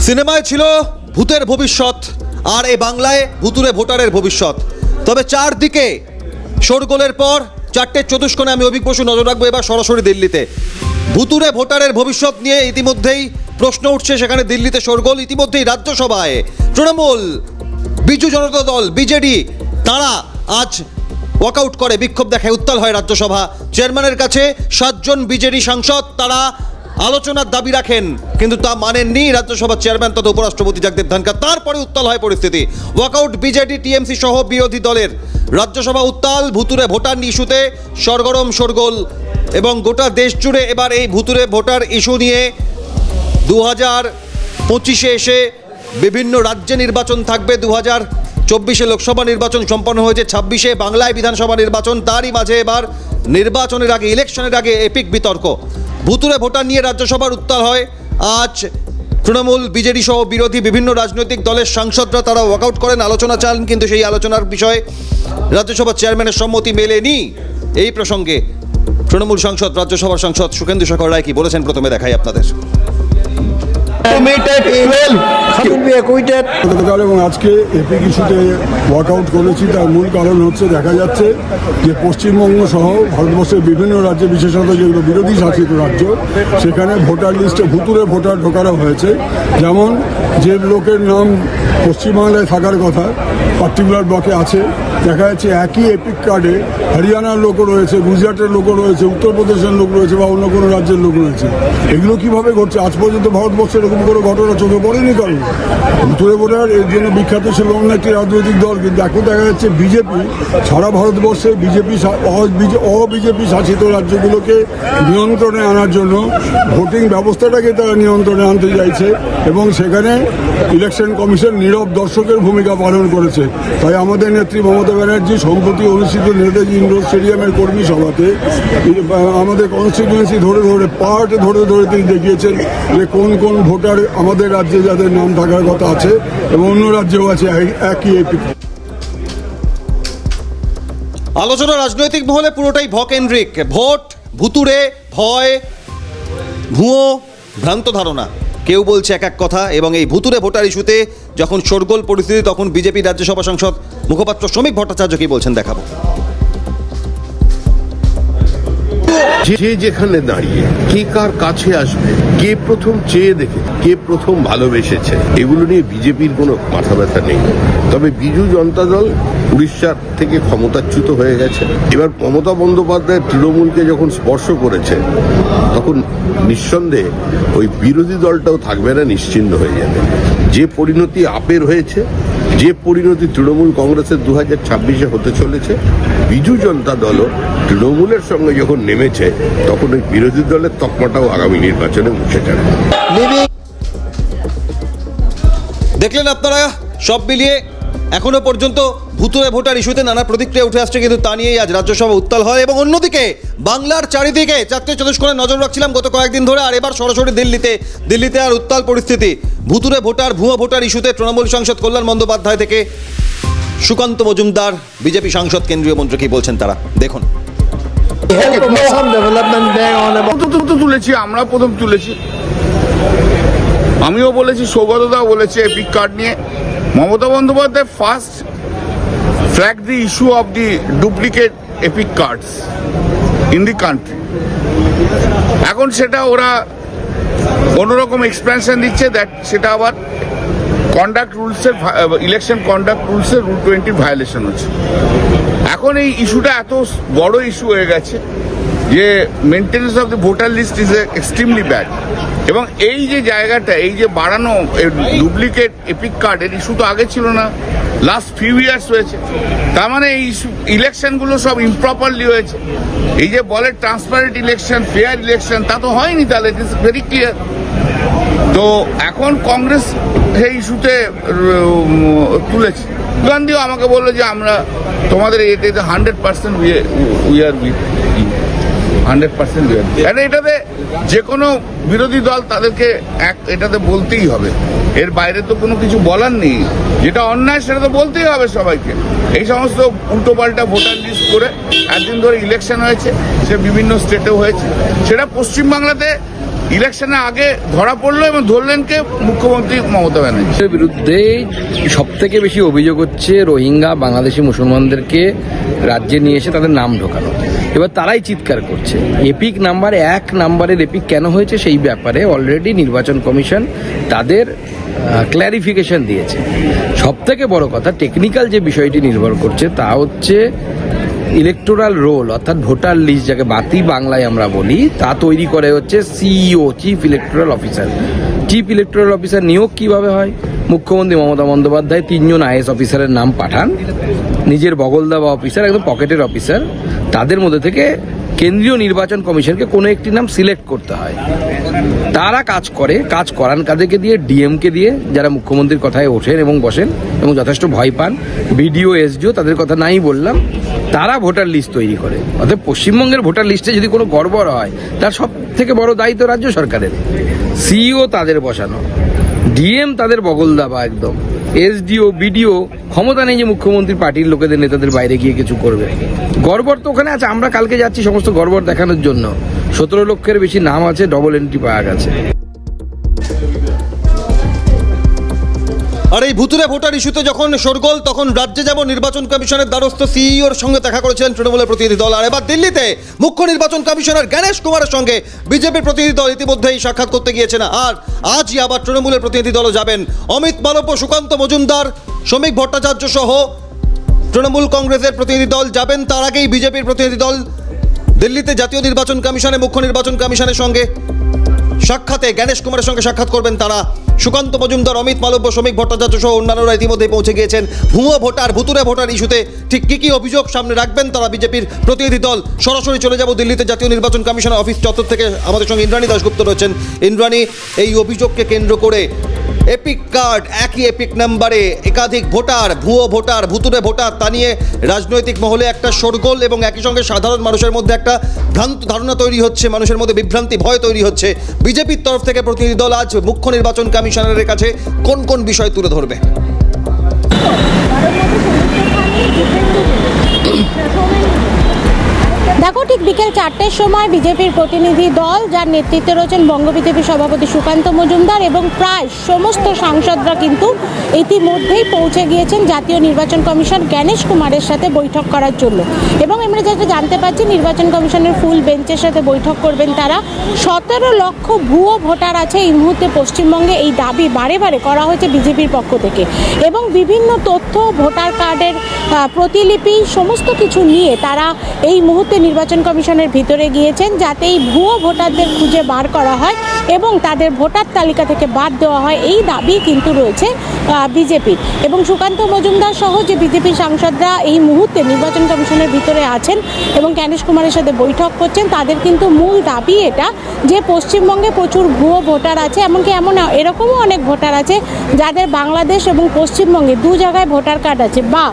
সিনেমায় ছিল ভূতের ভবিষ্যৎ, আর এই বাংলায় ভুতুরে ভোটারের ভবিষ্যৎ। তবে চারদিকে শোরগোলের পর চারটে চতুষ্কোণে আমি অভিক বসু নজর রাখবো এবার সরাসরি দিল্লিতে। ভুতুরে ভোটারের ভবিষ্যৎ নিয়ে ইতিমধ্যেই প্রশ্ন উঠছে, সেখানে দিল্লিতে শোরগোল। ইতিমধ্যেই রাজ্যসভায় তৃণমূল, বিজু জনতা দল, বিজেডি তারা আজ ওয়াকআউট করে, বিক্ষোভ দেখায়, উত্তাল হয় রাজ্যসভা। চেয়ারম্যানের কাছে 7 জন বিজেডি সাংসদ তারা আলোচনার দাবি রাখেন, কিন্তু তা মানেননি রাজ্যসভার চেয়ারম্যান তথা উপরাষ্ট্রপতি জগদীপ ধনখড়। তারপরে উত্তাল হয় পরিস্থিতি, ওয়াকআউট বিজেডি, টিএমসি সহ বিরোধী দলের। রাজ্যসভা উত্তাল, ভুতুরে ভোটার ইস্যুতে সরগরম শোরগোল, এবং গোটা দেশ জুড়ে এবার এই ভুতুরে ভোটার ইস্যু নিয়ে 2025-এ এসে বিভিন্ন রাজ্যে নির্বাচন থাকবে। 2024-এ লোকসভা নির্বাচন সম্পন্ন হয়েছে, 26-এ বাংলায় বিধানসভা নির্বাচন। তারই মাঝে এবার নির্বাচনের আগে, ইলেকশনের আগে এপিক বিতর্ক। ভুতুরে ভোটার নিয়ে রাজ্যসভার উত্তাল হয়। আজ তৃণমূল, বিজেডি সহ বিরোধী বিভিন্ন রাজনৈতিক দলের সাংসদরা তারা ওয়াকআউট করেন, আলোচনা চান, কিন্তু সেই আলোচনার বিষয়ে রাজ্যসভার চেয়ারম্যানের সম্মতি মেলেনি। এই প্রসঙ্গে তৃণমূল সাংসদ, রাজ্যসভার সাংসদ সুখেন্দু শেখর রায় কি বলেছেন প্রথমে দেখাই আপনাদের। গতকাল এবং আজকে এপিক ইস্যুতে ওয়াকআউট করেছি, তার মূল কারণ হচ্ছে দেখা যাচ্ছে যে পশ্চিমবঙ্গ সহ ভারতবর্ষের বিভিন্ন রাজ্যে, বিশেষত যেগুলো বিরোধী শাসিত রাজ্য, সেখানে ভোটার লিস্টে ভুতুরে ভোটার ঢোকানো হয়েছে। যেমন যে লোকের নাম পশ্চিমবাংলায় থাকার কথা পার্টিকুলার ব্লকে আছে, দেখা যাচ্ছে একই এপিক কার্ডে হরিয়ানার লোকও রয়েছে, গুজরাটের লোকও রয়েছে, উত্তরপ্রদেশের লোক রয়েছে বা অন্য কোনো রাজ্যের লোক রয়েছে। এগুলো কিভাবে ঘটছে? আজ পর্যন্ত ভারতবর্ষে এরকম কোনো ঘটনা চোখে পড়েনি কারণ। ভুতুরে ভোটার এর জন্য বিখ্যাত ছিল অন্য একটি রাজনৈতিক দল, কিন্তু এখন দেখা যাচ্ছে বিজেপি সারা ভারতবর্ষে অবিজেপি শাসিত রাজ্যগুলোকে নিয়ন্ত্রণে আনার জন্য ভোটিং ব্যবস্থাটাকে তারা নিয়ন্ত্রণে আনতে চাইছে, এবং সেখানে ইলেকশন কমিশন নীরব দর্শকের ভূমিকা পালন করেছে। তাই আমাদের নেত্রী মমতা ব্যানার্জি সম্প্রতি অনুষ্ঠিত নেতাজি ইন্ডোর স্টেডিয়ামের কর্মী সভাতে আমাদের কনস্টিটিউয়েন্সি ধরে ধরে তিনি দেখিয়েছেন যে কোন কোন ভোটার আমাদের রাজ্যে যাদের নাম থাকার কথা আছে এবং অন্য রাজ্যেও আছে একই এপিক। আলোচনা রাজনৈতিক মহলে পুরোটাই ভকেন্দ্রিক। ভোট, ভুতুরে, ভয়, ভুয়ো, ভ্রান্ত ধারণা, কেউ বলছে এক এক কথা। এবং এই ভুতুরে ভোটার ইস্যুতে যখন শোরগোল পরিস্থিতি, তখন বিজেপি রাজ্যসভা সাংসদ মুখপাত্র শ্রমিক ভট্টাচার্য কি বলছেন দেখাবো। যে যেখানে দাঁড়িয়ে কে কার কাছে আসবে, কে প্রথম চেয়ে দেখে, কে প্রথম ভালোবেসেছে, এগুলো নিয়ে বিজেপির কোনো মাথা ব্যথা নেই। তবে বিজু জনতা দল উড়িষ্যার থেকে ক্ষমতাচ্যুত হয়ে গেছে। এবার মমতা বন্দ্যোপাধ্যায় তৃণমূলকে যখন স্পর্শ করেছে, তখন নিঃসন্দেহে ওই বিরোধী দলটাও থাকবে না, নিশ্চিন্ন হয়ে যাবে। যে পরিণতি আপের হয়েছে, যে পরিণতি তৃণমূল কংগ্রেসের 2026-এ হতে চলেছে, বিজু জনতা দলও তৃণমূলের সঙ্গে যখন নেমেছে, তখন ওই বিরোধী দলের তকমাটাও আগামী নির্বাচনে মুছে যাবে। দেখলেন আপনারা, সব মিলিয়ে এখনো পর্যন্ত ভুতুরে ভোটার ইস্যুতে নানা প্রতিক্রিয়া উঠে আসছে, কিন্তু তা নিয়েই আজ রাজ্যসভা উত্তাল হয়। এবং অন্যদিকে বাংলার চারিদিকে চারটে চতুষ্কোণে নজর রাখছিলাম গত কয়েকদিন ধরে, আর এবার সরাসরি দিল্লিতে আর উত্তাল পরিস্থিতি। ভুতুরে ভোটার, ভুয়ো ভোটার ইস্যুতে তৃণমূল সাংসদ কল্যাণ বন্দ্যোপাধ্যায় থেকে সুকান্ত মজুমদার, বিজেপি সাংসদ, কেন্দ্রীয় মন্ত্রী কি বলছেন তারা দেখুন। তুলেছি, আমরা প্রথম তুলেছি, আমিও বলেছি, সৌগতদাও বলেছে এপিক কার্ড নিয়ে। Mamata Bandyopadhyay first flagged the issue of the duplicate epic cards in the country. এখন সেটা ওরা অন্যরকম এক্সপ্যানশন দিচ্ছে, দ্যাট সেটা আবার কন্ডাক্ট রুলসের, ইলেকশন কন্ডাক্ট রুলসের রুল 20 ভায়োলেশন হচ্ছে। এখন এই ইস্যুটা এত বড় ইস্যু হয়ে গেছে যে maintenance of the voter list is extremely bad. এবং এই যে জায়গাটা, এই যে বাড়ানো ডুপ্লিকেট এপিক কার্ড, এর ইস্যু তো আগে ছিল না, লাস্ট ফিউ ইয়ার্স হয়েছে। তার মানে এই ইলেকশনগুলো সব ইমপ্রপারলি হয়েছে। এই যে বলে ট্রান্সপারেন্ট ইলেকশন, ফেয়ার ইলেকশন, তা তো হয়নি। তাহলে ইট ইজ ভেরি ক্লিয়ার। তো এখন কংগ্রেস সেই ইস্যুতে তুলেছে। গান্ধীও আমাকে বললো যে আমরা তোমাদের এতে 100% উই আর উইথ 100% এটাতে যে কোনো বিরোধী দল তাদেরকে এটাতে বলতেই হবে। এর বাইরে তো কোনো কিছু বলার নেই। যেটা অন্যায় সেটা তো বলতেই হবে সবাইকে। এই সমস্ত উল্টোপাল্টা ভোটার লিস্ট করে একদিন ধরে ইলেকশন হয়েছে, সে বিভিন্ন স্টেটেও হয়েছে, সেটা পশ্চিমবাংলাতে ইলেকশনের আগে ধরা পড়লো এবং ধরলেন কে? মুখ্যমন্ত্রী মমতা ব্যানার্জি। এর বিরুদ্ধে সব থেকে বেশি অভিযোগ হচ্ছে রোহিঙ্গা বাংলাদেশি মুসলমানদেরকে রাজ্যে নিয়ে এসে তাদের নাম ঢোকানো। এবার তারাই চিৎকার করছে এপিক নাম্বার 1 নাম্বারের এপিক কেন হয়েছে সেই ব্যাপারে অলরেডি নির্বাচন কমিশন তাদের ক্ল্যারিফিকেশন দিয়েছে। সব থেকে বড় কথা টেকনিক্যাল যে বিষয়টি নির্ভর করছে তা হচ্ছে ইলেকটোরাল রোল, অর্থাৎ ভোটার লিস্ট যাকে বাতি বাংলায় আমরা বলি, তা তৈরি করে হচ্ছে CEO, chief electoral officer. Chief electoral officer নিয়োগ কিভাবে হয়? মুখ্যমন্ত্রী মমতা বন্দ্যোপাধ্যায় 3 জন আইএস অফিসারের নাম পাঠান, নিজের বগলদা বা অফিসার, একদম পকেটের অফিসার, তাদের মধ্যে থেকে কেন্দ্রীয় নির্বাচন কমিশনকে কোনো একটি নাম সিলেক্ট করতে হয়। তারা কাজ করে, কাজ করান কাদেরকে দিয়ে? ডিএমকে দিয়ে, যারা মুখ্যমন্ত্রীর কথায় ওঠেন এবং বসেন এবং যথেষ্ট ভয় পান। বিডিও, এসডিও, তাদের কথা নাই বললাম। তারা ভোটার লিস্ট তৈরি করে। অর্থাৎ পশ্চিমবঙ্গের ভোটার লিস্টে যদি কোনো গড়বড় হয় তার সব থেকে বড় দায়িত্ব রাজ্য সরকারের। সিইও তাদের বসানো, ডিএম তাদের বগলদাবা একদম, এসডিও, বিডিও ক্ষমতা নেই যে মুখ্যমন্ত্রী পার্টির লোকেদের নেতাদের বাইরে গিয়ে কিছু করবে। গড়বড় তো ওখানে আছে। আমরা কালকে যাচ্ছি সমস্ত গড়বড় দেখানোর জন্য। 17 লক্ষের বেশি নাম আছে, ডবল এন্ট্রি পাওয়া গেছে। আর এই ভুতুরে ভোটার ইস্যুতে যখন শোরগোল, তখন রাজ্যে যেমন নির্বাচন কমিশনের দ্বারস্থ সিইওর সঙ্গে দেখা করেছিলেন তৃণমূলের প্রতিনিধি দল, আর এবার দিল্লিতে মুখ্য নির্বাচন কমিশনার গণেশ কুমারের সঙ্গে বিজেপির প্রতিনিধি দল ইতিমধ্যেই সাক্ষাৎ করতে গিয়েছেন। আর আজই আবার তৃণমূলের প্রতিনিধি দলও যাবেন। অমিত মালব্য, সুকান্ত মজুমদার, শ্রমিক ভট্টাচার্য সহ তৃণমূল কংগ্রেসের প্রতিনিধি দল যাবেন। তার আগেই বিজেপির প্রতিনিধি দল দিল্লিতে জাতীয় নির্বাচন কমিশনে, মুখ্য নির্বাচন কমিশনের সঙ্গে সাক্ষাতে গণেশ কুমারের সঙ্গে সাক্ষাৎ করবেন তারা। সুকান্ত মজুমদার, অমিত মালব্য, শ্রমিক ভট্টাচার্য সহ অন্যান্যরা ইতিমধ্যে পৌঁছে গিয়েছেন। ভুয়ো ভোটার, ভুতুরে ভোটার ইস্যুতে ঠিক কী কী অভিযোগ সামনে রাখবেন তারা বিজেপির প্রতিনিধি দল। সরাসরি চলে যাব দিল্লিতে জাতীয় নির্বাচন কমিশনের অফিস চত্বর থেকে। আমাদের সঙ্গে ইন্দ্রাণী দাশগুপ্ত রয়েছেন। ইন্দ্রাণী, এই অভিযোগকে কেন্দ্র করে এপিক কার্ড, একই এপিক নাম্বারে একাধিক ভোটার, ভুয়ো ভোটার, ভুতুরে ভোটার, তা নিয়ে রাজনৈতিক মহলে একটা শোরগোল এবং একই সঙ্গে সাধারণ মানুষের মধ্যে একটা ভ্রান্ত ধারণা তৈরি হচ্ছে, মানুষের মধ্যে বিভ্রান্তি, ভয় তৈরি হচ্ছে। বিজেপির তরফ থেকে প্রতিনিধি দল আজ মুখ্য নির্বাচন কমিশনারের কাছে কোন কোন বিষয় তুলে ধরবে? দেখো, ঠিক বিকেল 4টের সময় বিজেপির প্রতিনিধি দল, যার নেতৃত্বে রয়েছেন বঙ্গ বিজেপি সভাপতি সুকান্ত মজুমদার এবং প্রায় সমস্ত সাংসদরা কিন্তু ইতিমধ্যেই পৌঁছে গিয়েছেন জাতীয় নির্বাচন কমিশন গণেশ কুমারের সাথে বৈঠক করার জন্য। এবং আমরা যেটা জানতে পারছি, নির্বাচন কমিশনের ফুল বেঞ্চের সাথে বৈঠক করবেন তারা। 17 লক্ষ ভুয়ো ভোটার আছে এই মুহূর্তে পশ্চিমবঙ্গে, এই দাবি বারে বারে করা হয়েছে বিজেপির পক্ষ থেকে। এবং বিভিন্ন তথ্য, ভোটার কার্ডের প্রতিলিপি, সমস্ত কিছু নিয়ে তারা এই মুহূর্তে নির্বাচন কমিশনের ভিতরে গিয়েছেন, যাতে এই ভুয়ো ভোটারদের খুঁজে বার করা হয় এবং তাদের ভোটার তালিকা থেকে বাদ দেওয়া হয়, এই দাবি কিন্তু রয়েছে বিজেপির। এবং সুকান্ত মজুমদার সহ যে বিজেপি সাংসদরা এই মুহূর্তে নির্বাচন কমিশনের ভিতরে আছেন এবং গণেশ কুমারের সাথে বৈঠক করছেন, তাদের কিন্তু মূল দাবি এটা যে পশ্চিমবঙ্গে প্রচুর ভুয়ো ভোটার আছে। এমনকি এরকমও অনেক ভোটার আছে যাদের বাংলাদেশ এবং পশ্চিমবঙ্গে 2 জায়গায় ভোটার কার্ড আছে, বা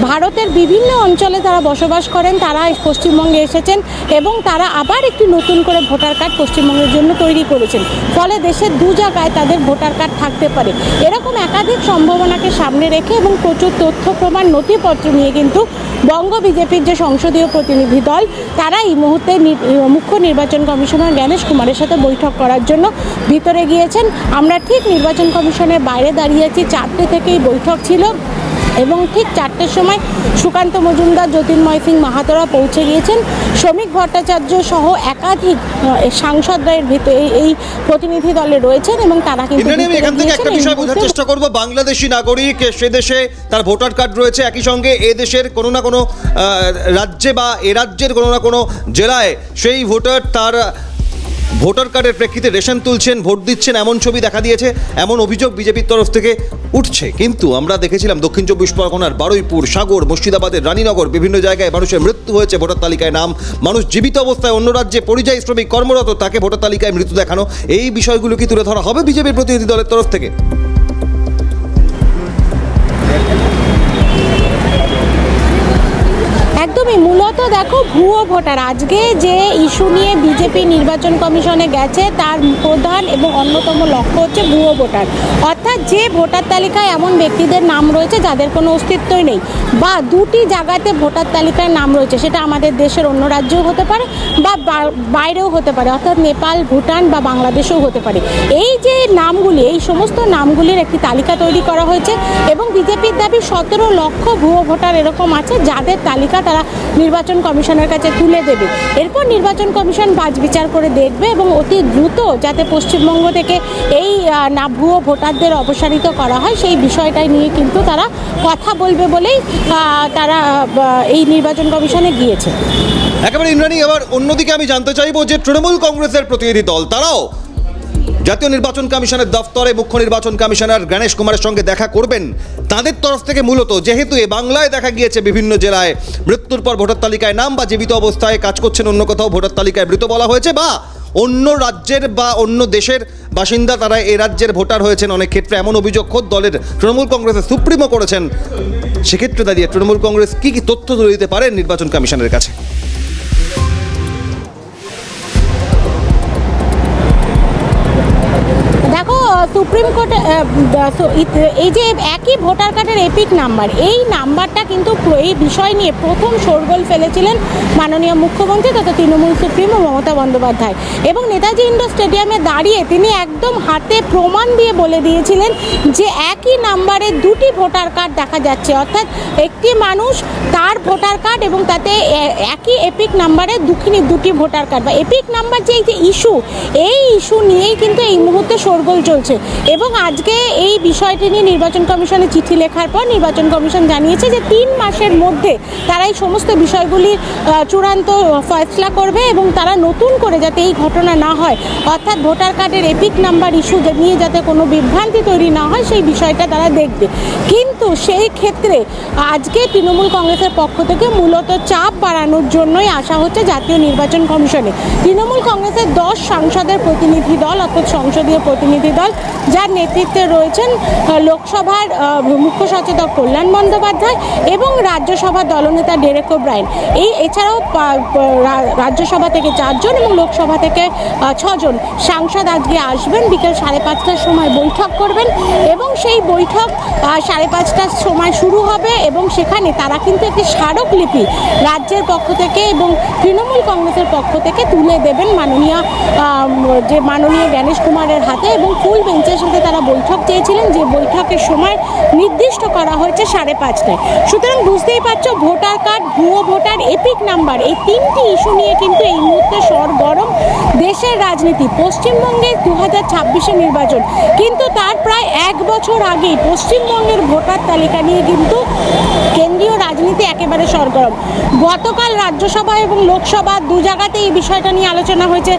ভারতের বিভিন্ন অঞ্চলে তারা বসবাস করেন, তারা পশ্চিমবঙ্গে এসেছেন এবং তারা আবার একটি নতুন করে ভোটার কার্ড পশ্চিমবঙ্গের জন্য তৈরি করেছেন। ফলে দেশের 2 জায়গায় তাদের ভোটার কার্ড থাকতে পারে। এরকম একাধিক সম্ভাবনাকে সামনে রেখে এবং প্রচুর তথ্য প্রমাণ, নথিপত্র নিয়ে কিন্তু বঙ্গ বিজেপির যে সংসদীয় প্রতিনিধি দল, তারা এই মুহূর্তে মুখ্য নির্বাচন কমিশনার গণেশ কুমারের সাথে বৈঠক করার জন্য ভিতরে গিয়েছেন। আমরা ঠিক নির্বাচন কমিশনের বাইরে দাঁড়িয়ে আছি। 4টে থেকেই বৈঠক ছিল এবং ঠিক 4টের সময় সুকান্ত মজুমদার, জ্যোতির্ময় সিং মাহাতোরা পৌঁছে গিয়েছেন। শ্রমিক ভট্টাচার্য সহ একাধিক সাংসদরা এর ভিতরে এই প্রতিনিধি দলে রয়েছেন এবং তারা কিন্তু আমি এখান থেকে একটা বিষয় বোঝার চেষ্টা করব। বাংলাদেশি নাগরিক, সে দেশে তার ভোটার কার্ড রয়েছে, একই সঙ্গে এ দেশের কোনো না কোনো রাজ্যে বা এ রাজ্যের কোনো না কোনো জেলায় সেই ভোটার তার ভোটার কার্ডের প্রেক্ষিতে রেশন তুলছেন, ভোট দিচ্ছেন, এমন ছবি দেখা দিয়েছে, এমন অভিযোগ বিজেপির তরফ থেকে উঠছে। কিন্তু আমরা দেখেছিলাম দক্ষিণ 24 পরগনার বারুইপুর, সাগর, মুর্শিদাবাদের রানীনগর, বিভিন্ন জায়গায় মানুষের মৃত্যু হয়েছে ভোটার তালিকায় নাম, মানুষ জীবিত অবস্থায় অন্য রাজ্যে পরিযায়ী শ্রমিক কর্মরত, তাকে ভোটার তালিকায় মৃত্যু দেখানো। এই বিষয়গুলো কি তুলে ধরা হবে বিজেপির প্রতিনিধি দলের তরফ থেকে? একদম একদমই, মূলত দেখো ভুয়ো ভোটার আজকে যে ইস্যু নিয়ে বিজেপি নির্বাচন কমিশনে গেছে তার প্রধান এবং অন্যতম লক্ষ্য হচ্ছে ভুয়ো ভোটার, অর্থাৎ যে ভোটার তালিকায় এমন ব্যক্তিদের নাম রয়েছে যাদের কোনো অস্তিত্বই নেই, বা দুটি জায়গাতে ভোটার তালিকায় নাম রয়েছে, সেটা আমাদের দেশের অন্য রাজ্যেও হতে পারে বা বাইরেও হতে পারে, অর্থাৎ নেপাল, ভুটান বা বাংলাদেশেও হতে পারে। এই যে নামগুলি, এই সমস্ত নামগুলির একটি তালিকা তৈরি করা হয়েছে এবং বিজেপির দাবি 17 লক্ষ ভুয়ো ভোটার এরকম আছে যাদের তালিকা তারা নির্বাচন কমিশনের কাছে তুলে দেবে। এরপর নির্বাচন কমিশন বাছবিচার করে দেখবে এবং অতি দ্রুত যাতে পশ্চিমবঙ্গ থেকে এই ভুয়ো ভোটারদের অপসারিত করা হয় সেই বিষয়টা নিয়ে কিন্তু তারা কথা বলবে বলেই তারা এই নির্বাচন কমিশনে গিয়েছে। একেবারে ইন্দ্রাণী, এবার অন্যদিকে আমি জানতে চাইবো যে তৃণমূল কংগ্রেসের প্রতিনিধি দল তারাও জাতীয় নির্বাচন কমিশনের দফতরে মুখ্য নির্বাচন কমিশনার গণেশ কুমারের সঙ্গে দেখা করবেন। তাদের তরফ থেকে মূলত যেহেতু এ বাংলায় দেখা গিয়েছে বিভিন্ন জেলায় মৃত্যুর পর ভোটার তালিকায় নাম বা জীবিত অবস্থায় কাজ করছেন অন্য কোথাও ভোটার তালিকায় মৃত বলা হয়েছে, বা অন্য রাজ্যের বা অন্য দেশের বাসিন্দা তারা এ রাজ্যের ভোটার হয়েছেন, অনেক ক্ষেত্রে এমন অভিযোগ খোদ দলের তৃণমূল কংগ্রেসের সুপ্রিমো করেছেন। সেক্ষেত্রে দাঁড়িয়ে তৃণমূল কংগ্রেস কি কি তথ্য তুলে দিতে পারেন নির্বাচন কমিশনের কাছে? দেখো, সুপ্রিম কোর্টে এই যে একই ভোটার কার্ডের এপিক নাম্বার, এই নাম্বারটা কিন্তু এই বিষয় নিয়ে প্রথম শোরগোল ফেলেছিলেন মাননীয় মুখ্যমন্ত্রী তথা তৃণমূল সুপ্রিমো মমতা বন্দ্যোপাধ্যায়, এবং নেতাজি ইন্ডোর স্টেডিয়ামে দাঁড়িয়ে তিনি একদম হাতে প্রমাণ দিয়ে বলে দিয়েছিলেন যে একই নাম্বারে দুটি ভোটার কার্ড দেখা যাচ্ছে, অর্থাৎ একটি মানুষ তার ভোটার কার্ড এবং তাতে একই এপিক নাম্বারে দুটি ভোটার কার্ড বা এপিক নাম্বার যে ইস্যু, এই ইস্যু নিয়েই কিন্তু এই মুহূর্তে শোরগোল চলছে। এবং আজকে এই বিষয়টি নিয়ে নির্বাচন কমিশনে চিঠি লেখার পর নির্বাচন কমিশন জানিয়েছে যে 3 মাসের মধ্যে তারা এই সমস্ত বিষয়গুলি চূড়ান্ত ফয়সলা করবে এবং তারা নতুন করে যাতে এই ঘটনা না হয়, অর্থাৎ ভোটার কার্ডের এপিক নাম্বার ইস্যু নিয়ে যাতে কোনো বিভ্রান্তি তৈরি না হয় সেই বিষয়টা তারা দেখবে। কিন্তু সেই ক্ষেত্রে আজকে তৃণমূল কংগ্রেসের পক্ষ থেকে মূলত চাপ বাড়ানোর জন্যই আসা হচ্ছে জাতীয় নির্বাচন কমিশনে। তৃণমূল কংগ্রেসের 10 সাংসদের প্রতিনিধি দল, অর্থাৎ সংসদীয় প্রতিনিধি দল, যার নেতৃত্বে রয়েছেন লোকসভার মুখ্য সচেতক কল্যাণ বন্দ্যোপাধ্যায় এবং রাজ্যসভার দলনেতা ডেরেক ওব্রায়েন। এছাড়াও রাজ্যসভা থেকে 4 জন এবং লোকসভা থেকে 6 জন সাংসদ আজকে আসবেন। বিকেল 5:30টার সময় বৈঠক করবেন এবং সেই বৈঠক 5:30টার সময় শুরু হবে এবং সেখানে তারা কিন্তু একটি স্মারকলিপি রাজ্যের পক্ষ থেকে এবং তৃণমূল কংগ্রেসের পক্ষ থেকে তুলে দেবেন মাননীয় গণেশ কুমারের হাতে, এবং ফুল বেঞ্চের সাথে তারা বৈঠক চেয়েছিলেন, যে বৈঠকের সময় নির্দিষ্ট করা হয়েছে 5:30টায়। সুতরাং বুঝতেই পারছো, ভোটার কার্ড, ভুয়ো ভোটার, এপিক নাম্বার, এই 3টি ইস্যু নিয়ে কিন্তু এই মুহূর্তে সরগরম দেশের রাজনীতি। পশ্চিমবঙ্গে 2026-এর নির্বাচন, কিন্তু তার প্রায় 1 বছর আগেই পশ্চিমবঙ্গের ভোটার তালিকা নিয়ে কিন্তু কেন্দ্রীয় রাজনীতি একেবারে সরগরম। গতকাল রাজ্যসভা এবং লোকসভা 2 জায়গাতে এই বিষয়টা নিয়ে আলোচনা হয়েছে।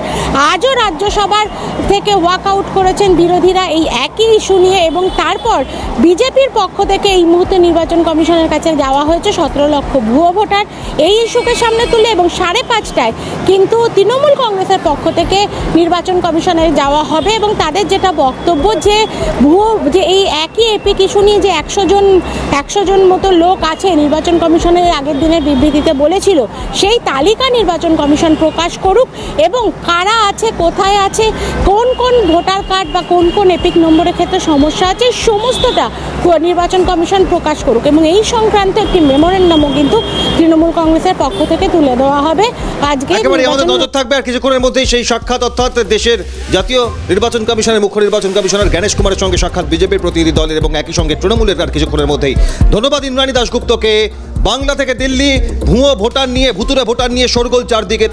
আজও রাজ্যসভার থেকে ওয়াকআউট করেছেন বিরোধীরা এই একই ইস্যু নিয়ে, এবং তারপর বিজেপির পক্ষ থেকে এই মুহূর্তে নির্বাচন কমিশনের কাছে যাওয়া হয়েছে 17 লক্ষ ভুয়ো ভোটার, এই ইস্যুকে সামনে তুলে। এবং 5:30টায় কিন্তু তৃণমূল কংগ্রেসের পক্ষ থেকে নির্বাচন কমিশনে যাওয়া হবে এবং তাদের যেটা বক্তব্য যে এই একই এপিক ইস্যু নিয়ে যে 100 জন মতো লোক আছে, নির্বাচন কমিশনের আগের দিনের বিবৃতিতে বলেছিল, সেই তালিকা নির্বাচন কমিশন প্রকাশ করুক এবং কারা আছে, কোথায় আছে, কোন কোন ভোটার কার্ড বা কোন কোন এপিক নম্বরের ক্ষেত্রে সমস্যা আছে, সমস্তটা নির্বাচন কমিশন প্রকাশ করুক। এবং এই সংক্রান্ত একটি মেমোরেন্ডামও কিন্তু তৃণমূল কংগ্রেসের পক্ষ থেকে তুলে দেওয়া হবে আজকে। একেবারে আমাদের নজর থাকবে আর কিছুক্ষণের মধ্যেই সেই সাক্ষাৎ, অর্থাৎ দেশের জাতীয় নির্বাচন কমিশনের মুখ্য নির্বাচন কমিশনার গণেশ কুমারের সঙ্গে সাক্ষাৎ বিজেপির প্রতিনিধি দলের এবং একই সঙ্গে তৃণমূলের আর কিছুক্ষণের মধ্যেই। ধন্যবাদ ইন্দ্রাণী দাশগুপ্তকে। বাংলা থেকে দিল্লি, ভুয়ো ভোটার নিয়ে, ভুতুরে ভোটার নিয়ে শোরগোল চারদিকে।